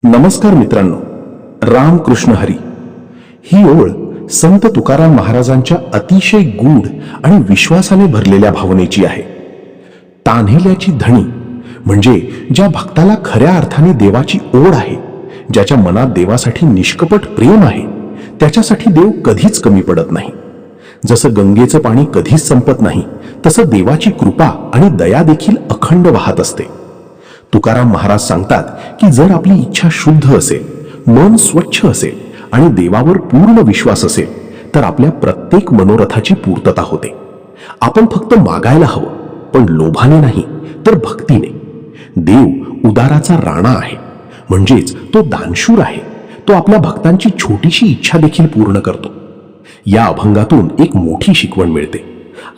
नमस्कार मित्रांनो, रामकृष्ण हरी. ही ओळ संत तुकाराम महाराजांच्या अतिशय गूढ आणि विश्वासाने भरलेल्या भावनेची आहे. तान्हेल्याची धणी म्हणजे ज्या भक्ताला खऱ्या अर्थाने देवाची ओढ आहे, ज्याच्या मनात देवासाठी निष्कपट प्रेम आहे, त्याच्यासाठी देव कधीच कमी पडत नाही. जसं गंगेचं पाणी कधीच संपत नाही, तसं देवाची कृपा आणि दया देखील अखंड वाहत असते. तुकाराम महाराज सांगतात की जर आपली इच्छा शुद्ध असेल, मन स्वच्छ असेल आणि देवावर पूर्ण विश्वास असेल, तर आपल्या प्रत्येक मनोरथाची पूर्तता होते. आपण फक्त मागायला हवं, पण लोभाने नाही तर भक्तीने. देव उदाराचा राणा आहे, म्हणजेच तो दानशूर आहे. तो आपल्या भक्तांची छोटीशी इच्छा देखील पूर्ण करतो. या अभंगातून एक मोठी शिकवण मिळते.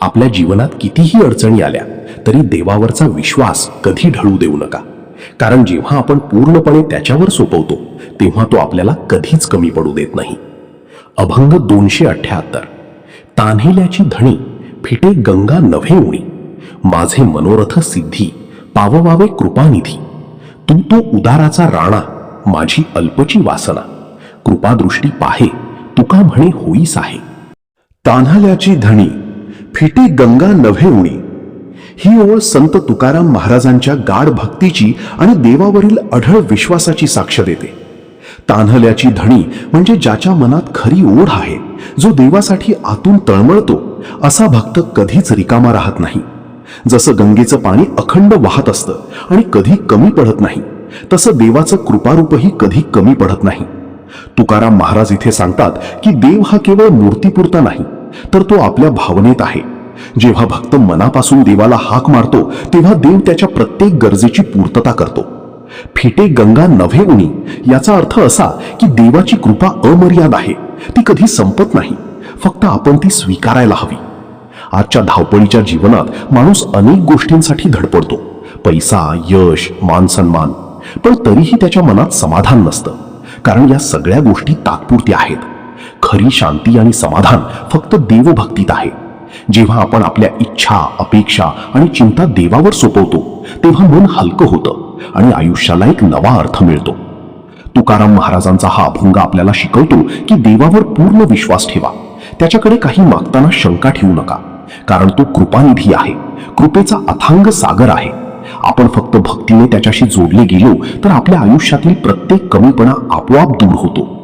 आपल्या जीवनात कितीही अडचणी आल्या तरी देवावरचा विश्वास कधी ढळू देऊ नका, कारण जेव्हा आपण पूर्णपणे त्याच्यावर सोपवतो तेव्हा तो आपल्याला कधीच कमी पडू देत नाही. अभंग 278. तान्हेल्याची धणी फिटे गंगा नव्हे उणी, माझे मनोरथ सिद्धी पाववावे कृपानिधी. तू तो उदाराचा राणा, माझी अल्पची वासना, कृपादृष्टी पाहे तुका म्हणे होईस आहे. तान्हाल्याची धणी फिटे गंगा नव्हे उणी, ही ओळ संत तुकाराम महाराजांच्या गाढ भक्तीची आणि देवावरील अढळ विश्वासाची साक्ष देते. तान्हल्याची धणी म्हणजे ज्याच्या मनात खरी ओढ आहे, जो देवासाठी आतून तळमळतो, असा भक्त कधीच रिकामा राहत नाही. जसं गंगेचं पाणी अखंड वाहत असतं आणि कधी कमी पडत नाही, तसं देवाचं कृपारूपही कधी कमी पडत नाही. तुकाराम महाराज इथे सांगतात की देव हा केवळ मूर्तीपुरता नाही, तर तो आपल्या भावनेत आहे. जेव्हा भक्त मनापासून देवाला हाक मारतो तेव्हा देव त्याच्या प्रत्येक गरजेची पूर्तता करतो. फिटे गंगा नव्हे उणी याचा अर्थ असा की देवाची कृपा अमर्याद आहे, ती कधी संपत नाही, फक्त आपण ती स्वीकारायला हवी. आजच्या धावपळीच्या जीवनात माणूस अनेक गोष्टींसाठी धडपडतो, पैसा, यश, मान सन्मान, पण तरीही त्याच्या मनात समाधान नसतं, कारण या सगळ्या गोष्टी तात्पुरत्या आहेत. खरी शांती आणि समाधान फक्त देवभक्तीत आहे. जेव्हा आपण आपल्या इच्छा, अपेक्षा आणि चिंता देवावर सोपवतो तेव्हा मन हलकं होतं आणि आयुष्याला एक नवा अर्थ मिळतो. तुकाराम महाराजांचा हा अभंग आपल्याला शिकवतो की देवावर पूर्ण विश्वास ठेवा. त्याच्याकडे काही मागताना शंका ठेवू नका, कारण तो कृपानिधी आहे, कृपेचा अथांग सागर आहे. आपण फक्त भक्तीने त्याच्याशी जोडले गेलो तर आपल्या आयुष्यातील प्रत्येक कमीपणा आपोआप दूर होतो.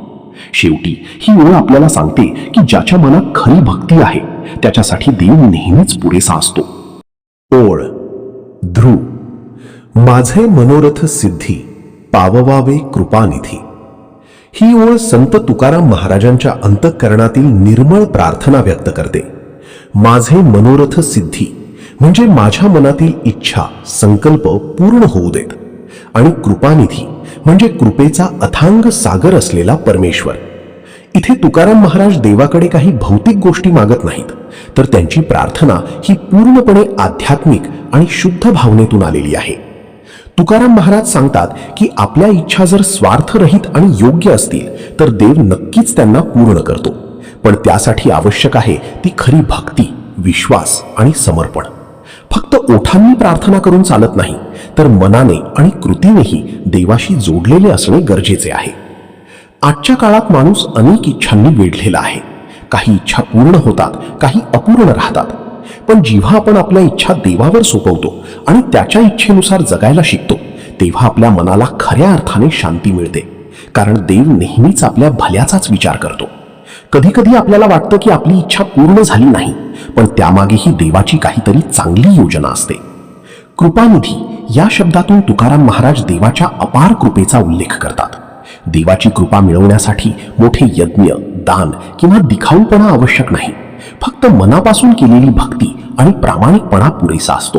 शेवटी ही ओळ आपल्याला सांगते की ज्याच्या मनात खरी भक्ती आहे त्याच्यासाठी देव नेहमीच पुरेसा असतो. ओळ. ध्रुव. माझे मनोरथ सिद्धी पाववावे कृपानिधी. ही ओळ संत तुकाराम महाराजांच्या अंतःकरणातील निर्मळ प्रार्थना व्यक्त करते. माझे मनोरथ सिद्धी म्हणजे माझ्या मनातील इच्छा, संकल्प पूर्ण होऊ देत, आणि कृपानिधी म्हणजे कृपेचा अथांग सागर असलेला परमेश्वर. इथे तुकाराम महाराज देवाकडे काही भौतिक गोष्टी मागत नाहीत, तर त्यांची प्रार्थना ही पूर्णपणे आध्यात्मिक आणि शुद्ध भावनेतून आलेली आहे. तुकाराम महाराज सांगतात की आपल्या इच्छा जर स्वार्थरहित आणि योग्य असतील तर देव नक्कीच त्यांना पूर्ण करतो, पण त्यासाठी आवश्यक आहे ती खरी भक्ती, विश्वास आणि समर्पण. फक्त ओठांनी प्रार्थना करून चालत नाही, तर मनाने आणि कृतीनेही देवाशी जोडलेले असणे गरजेचे आहे. आजच्या काळात माणूस अनेक इच्छांनी वेढलेला आहे. काही इच्छा पूर्ण होतात, काही अपूर्ण राहतात. पण जेव्हा आपण आपल्या इच्छा देवावर सोपवतो आणि त्याच्या इच्छेनुसार जगायला शिकतो तेव्हा आपल्या मनाला खऱ्या अर्थाने शांती मिळते, कारण देव नेहमीच आपल्या भल्याचाच विचार करतो. कधी कधी आपल्याला वाटतं की आपली इच्छा पूर्ण झाली नाही, पण त्यामागेही देवाची काहीतरी चांगली योजना असते. कृपानिधी या शब्दातून तुकाराम महाराज देवाच्या अपार कृपेचा उल्लेख करतात. देवाची कृपा मिळवण्यासाठी मोठे यज्ञ, दान किंवा दिखाऊपणा आवश्यक नाही. फक्त मनापासून केलेली भक्ती आणि प्रामाणिकपणा पुरेसा असतो.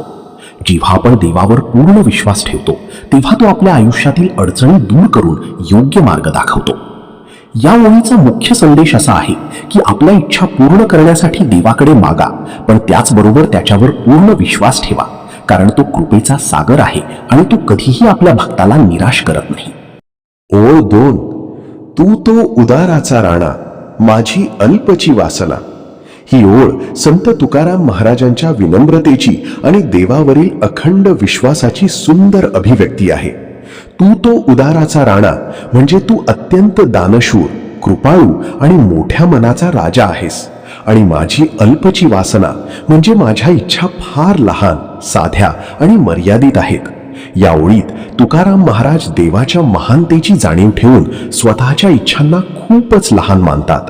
जेव्हा आपण देवावर पूर्ण विश्वास ठेवतो तेव्हा तो आपल्या आयुष्यातील अडचणी दूर करून योग्य मार्ग दाखवतो. या ओळीचा मुख्य संदेश असा आहे की आपल्या इच्छा पूर्ण करण्यासाठी देवाकडे मागा, पण त्याचबरोबर त्याच्यावर पूर्ण विश्वास ठेवा, कारण तो कृपेचा सागर आहे आणि तो कधीही आपल्या भक्ताला निराश करत नाही. ओळ 2. तू तो उदाराचा राणा, माझी अल्पची वासना. ही ओळ संत तुकाराम महाराजांच्या विनम्रतेची आणि देवावरील अखंड विश्वासाची सुंदर अभिव्यक्ती आहे. तू तो उदाराचा राणा म्हणजे तू अत्यंत दानशूर, कृपाळू आणि मोठ्या मनाचा राजा आहेस. आणि माझी अल्पची वासना म्हणजे माझ्या इच्छा फार लहान, साध्या आणि मर्यादित आहेत. या ओळीत तुकाराम महाराज देवाच्या महानतेची जाणीव ठेवून स्वतःच्या इच्छांना खूपच लहान मानतात.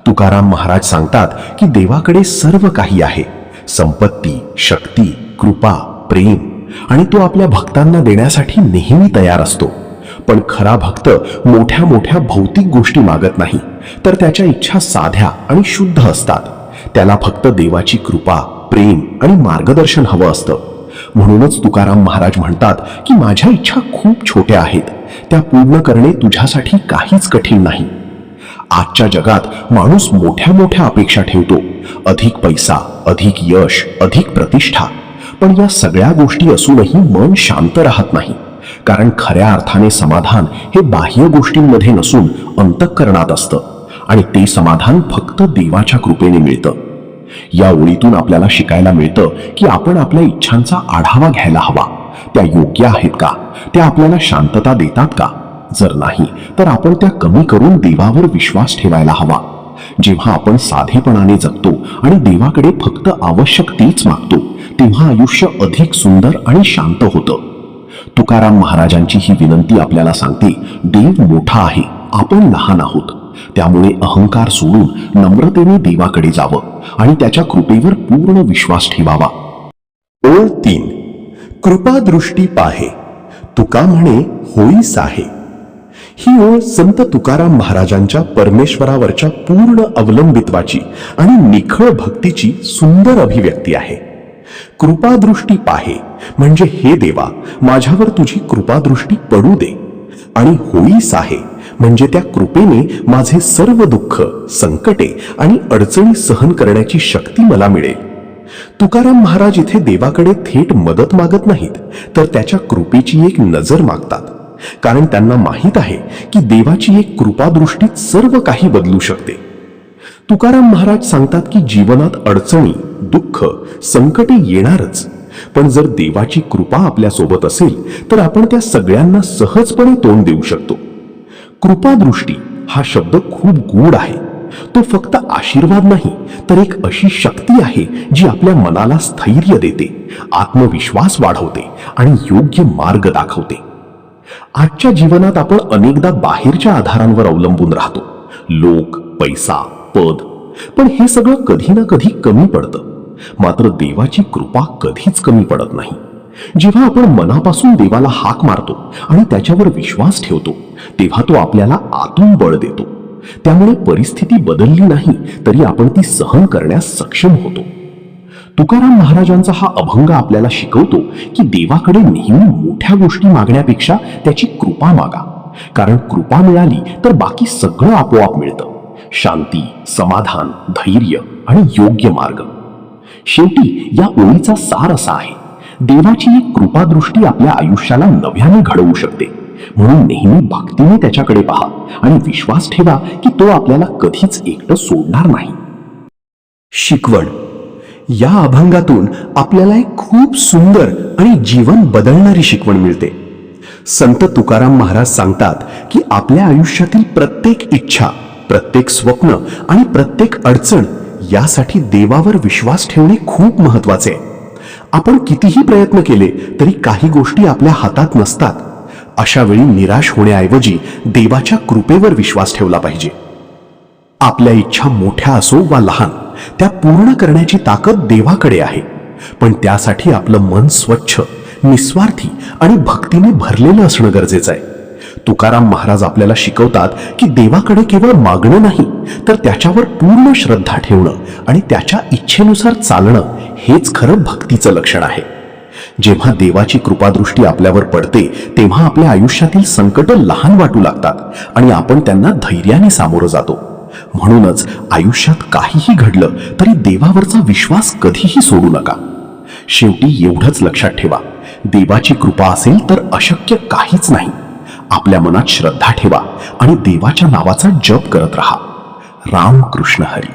तुकाराम महाराज सांगतात की देवाकडे सर्व काही आहे, संपत्ती, शक्ती, कृपा, प्रेम, आणि तो आपल्या भक्तांना देण्यासाठी नेहमी तयार असतो. पण खरा भक्त मोठ्या मोठ्या भौतिक गोष्टी मागत नाही, तर त्याच्या इच्छा साध्या आणि शुद्ध असतात. त्याला फक्त देवाची कृपा, प्रेम आणि मार्गदर्शन हवं असतं. म्हणूनच तुकाराम महाराज म्हणतात की माझ्या इच्छा खूप छोट्या आहेत, त्या पूर्ण करणे तुझ्यासाठी काहीच कठीण नाही. आजच्या जगात माणूस मोठ्या मोठ्या अपेक्षा ठेवतो, अधिक पैसा, अधिक यश, अधिक प्रतिष्ठा. पण या सगळ्या गोष्टी असूनही मन शांत राहत नाही. कारण खऱ्या अर्थाने समाधान हे बाह्य गोष्टींमध्ये नसून अंतःकरणात असतं, आणि ते समाधान फक्त देवाच्या कृपेने मिळतं. या ओळीतून आपल्याला शिकायला मिळतं की आपण आपल्या इच्छांचा आढावा घ्यायला हवा. त्या योग्य आहेत का? त्या आपल्याला शांतता देतात का? जर नाही तर आपण त्या कमी करून देवावर विश्वास ठेवायला हवा. जेव्हा आपण साधेपणाने जगतो आणि देवाकडे फक्त आवश्यक तेच मागतो, तेव्हा आयुष्य अधिक सुंदर आणि शांत होतं. तुकाराम महाराजांची ही विनंती आपल्याला सांगते, देव मोठा आहे, आपण लहान आहोत. त्यामुळे अहंकार सोडून नम्रतेने देवाकडे जावं आणि त्याच्या कृपेवर पूर्ण विश्वास ठेवावा. ओळ 3. कृपादृष्टी पाहे, तुका म्हणे होईस आहे. ही ओळ संत तुकाराम महाराजांच्या परमेश्वरावरच्या पूर्ण अवलंबित्वाची आणि निखळ भक्तीची सुंदर अभिव्यक्ती आहे. कृपादृष्टी पाहे म्हणजे हे देवा, माझ्यावर तुझी कृपादृष्टी पडू दे. आणि होईस आहे म्हणजे त्या कृपेने माझे सर्व दुःख, संकटे आणि अडचणी सहन करण्याची शक्ती मला मिळेल. तुकाराम महाराज इथे देवाकडे थेट मदत मागत नाहीत, तर त्याच्या कृपेची एक नजर मागतात. कारण त्यांना माहीत आहे की देवाची एक कृपादृष्टीत सर्व काही बदलू शकते. तुकाराम महाराज सांगतात की जीवनात अडचणी, दुःख, संकटे येणारच, पण जर देवाची कृपा आपल्या सोबत असेल तर आपण त्या सगळ्यांना सहजपणे तोंड देऊ शकतो. कृपादृष्टी हा शब्द खूप गूढ आहे. तो फक्त आशीर्वाद नाही, तर एक अशी शक्ती आहे जी आपल्या मनाला स्थैर्य देते, आत्मविश्वास वाढवते आणि योग्य मार्ग दाखवते. आजच्या जीवनात आपण अनेकदा बाहेरच्या आधारांवर अवलंबून राहतो, लोक, पैसा, पद. पण हे सगळं कधी ना कधी कमी पडतं. मात्र देवाची कृपा कधीच कमी पडत नाही. जेव्हा आपण मनापासून देवाला हाक मारतो आणि त्याच्यावर विश्वास ठेवतो, तेव्हा तो आपल्याला आतून बळ देतो. त्यामुळे परिस्थिती बदलली नाही तरी आपण ती सहन करण्यास सक्षम होतो. तुकाराम महाराजांचा हा अभंग आपल्याला शिकवतो की देवाकडे नेहमी मोठ्या गोष्टी मागण्यापेक्षा त्याची कृपा मागा. कारण कृपा मिळाली तर बाकी सगळं आपोआप मिळतं. शांती, समाधान, धैर्य आणि योग्य मार्ग. शेवटी या ओळीचा सार असा आहे, देवाची एक कृपादृष्टी आपल्या आयुष्याला नव्याने घडवू शकते. म्हणून नेहमी भक्तीने त्याच्याकडे पहा आणि विश्वास ठेवा की तो आपल्याला कधीच एकटं सोडणार नाही. शिकवण. या अभंगातून आपल्याला एक खूप सुंदर आणि जीवन बदलणारी शिकवण मिळते. संत तुकाराम महाराज सांगतात की आपल्या आयुष्यातील प्रत्येक इच्छा, प्रत्येक स्वप्न आणि प्रत्येक अडचण यासाठी देवावर विश्वास ठेवणे खूप महत्वाचे आहे. आपण कितीही प्रयत्न केले तरी काही गोष्टी आपल्या हातात नसतात. अशा वेळी निराश होण्याऐवजी देवाच्या कृपेवर विश्वास ठेवला पाहिजे. आपल्या इच्छा मोठ्या असो वा लहान, त्या पूर्ण करण्याची ताकद देवाकडे आहे. पण त्यासाठी आपलं मन स्वच्छ, निस्वार्थी आणि भक्तीने भरलेलं असणं गरजेचं आहे. तुकाराम महाराज आपल्याला शिकवतात की देवाकडे केवळ मागणं नाही, तर त्याच्यावर पूर्ण श्रद्धा ठेवणं आणि त्याच्या इच्छेनुसार चालणं हेच खरं भक्तीचं लक्षण आहे. जेव्हा देवाची कृपादृष्टी आपल्यावर पडते, तेव्हा आपल्या आयुष्यातील संकट लहान वाटू लागतात आणि आपण त्यांना धैर्याने सामोरं जातो. म्हणूनच आयुष्यात काहीही घडलं तरी देवावरचा विश्वास कधीही सोडू नका. शेवटी एवढंच लक्षात ठेवा, देवाची कृपा असेल तर अशक्य काहीच नाही. आपल्या मनात श्रद्धा ठेवा आणि देवाच्या नावाचा जप करत राहा. राम कृष्ण हरी.